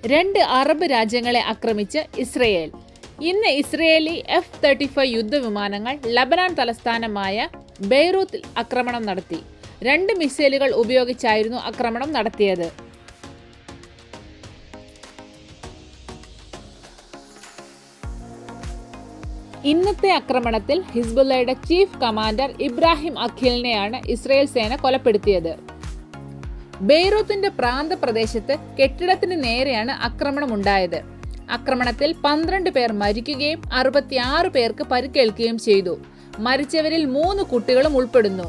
2 Arab രാജ്യങ്ങളെ ആക്രമിച്ച് Israel. ഇന്ന് ഇസ്രയേലി F-35 യുദ്ധവിമാനങ്ങൾ ലബനാൻ തലസ്ഥാനമായ ബെയ്റൂത്തിൽ ആക്രമണം നടത്തി. 2 മിസൈലുകൾ ഉപയോഗിച്ചായിരുന്നു ആക്രമണം നടത്തിയത്. ഇന്നത്തെ ആക്രമണത്തിൽ ഹിസ്ബുള്ളയുടെ ചീഫ് കമാൻഡർ ഇബ്രാഹിം അഖിലിനെയാണ് ഇസ്രയേൽ സേന കൊലപ്പെടുത്തിയത്. ബെയ്റൂത്തിന്റെ പ്രാന്തപ്രദേശത്ത് കെട്ടിടത്തിന് നേരെയാണ് ആക്രമണം ഉണ്ടായത്. ആക്രമണത്തിൽ 12 പേർ മരിക്കുകയും 66 പേർക്ക് പരിക്കേൽക്കുകയും ചെയ്തു. മരിച്ചവരിൽ 3 കുട്ടികളും ഉൾപ്പെടുന്നു.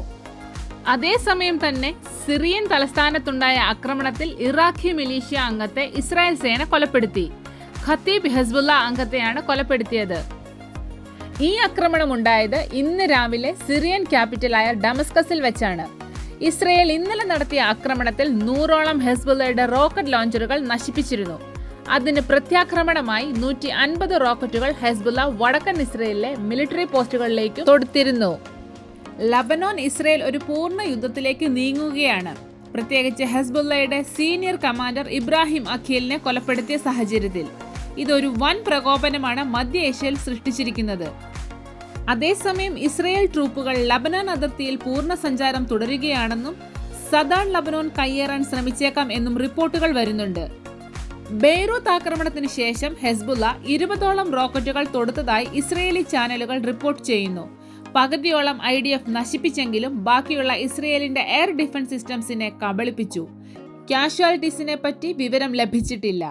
അതേസമയം തന്നെ സിറിയൻ തലസ്ഥാനത്തുണ്ടായ ആക്രമണത്തിൽ ഇറാഖി മിലീഷ്യ അംഗത്തെ ഇസ്രായേൽ സേന കൊലപ്പെടുത്തി. ഖത്തീബ് ഹെസ്ബുള്ള അംഗത്തെയാണ് കൊലപ്പെടുത്തിയത്. ഈ ആക്രമണം ഉണ്ടായത് ഇന്ന് രാവിലെ സിറിയൻ ക്യാപിറ്റലായ ഡമസ്കസിൽ വെച്ചാണ്. ഇസ്രയേൽ ഇന്നലെ നടത്തിയ ആക്രമണത്തിൽ 100ഓളം ഹെസ്ബുള്ളയുടെ റോക്കറ്റ് ലോഞ്ചറുകൾ നശിപ്പിച്ചിരുന്നു. അതിന് പ്രത്യാക്രമണമായി 150 റോക്കറ്റുകൾ ഹെസ്ബുള്ള വടക്കൻ ഇസ്രയേലിലെ മിലിറ്ററി പോസ്റ്റുകളിലേക്ക് തൊടുത്തിരുന്നു. ലബനോൻ ഇസ്രയേൽ ഒരു പൂർണ്ണ യുദ്ധത്തിലേക്ക് നീങ്ങുകയാണ്. പ്രത്യേകിച്ച് ഹെസ്ബുള്ളയുടെ സീനിയർ കമാൻഡർ ഇബ്രാഹിം അഖീലിനെ കൊലപ്പെടുത്തിയ സാഹചര്യത്തിൽ ഇതൊരു വൻ പ്രകോപനമാണ് മധ്യ ഏഷ്യയിൽ സൃഷ്ടിച്ചിരിക്കുന്നത്. അതേസമയം ഇസ്രയേൽ ട്രൂപ്പുകൾ ലബനാൻ അതിർത്തിയിൽ പൂർണ്ണ സഞ്ചാരം തുടരുകയാണെന്നും സദാൺ ലബനോൻ കയ്യേറാൻ ശ്രമിച്ചേക്കാം എന്നും റിപ്പോർട്ടുകൾ വരുന്നുണ്ട്. ബെയ്റൂത്ത് ആക്രമണത്തിന് ശേഷം ഹെസ്ബുള്ള 20ഓളം റോക്കറ്റുകൾ തൊടുത്തതായി ഇസ്രയേലി ചാനലുകൾ റിപ്പോർട്ട് ചെയ്യുന്നു. പകുതിയോളം IDF നശിപ്പിച്ചെങ്കിലും ബാക്കിയുള്ള ഇസ്രയേലിന്റെ എയർ ഡിഫൻസ് സിസ്റ്റംസിനെ കബളിപ്പിച്ചു. കാഷ്വാലിറ്റീസിനെ പറ്റി വിവരം ലഭിച്ചിട്ടില്ല.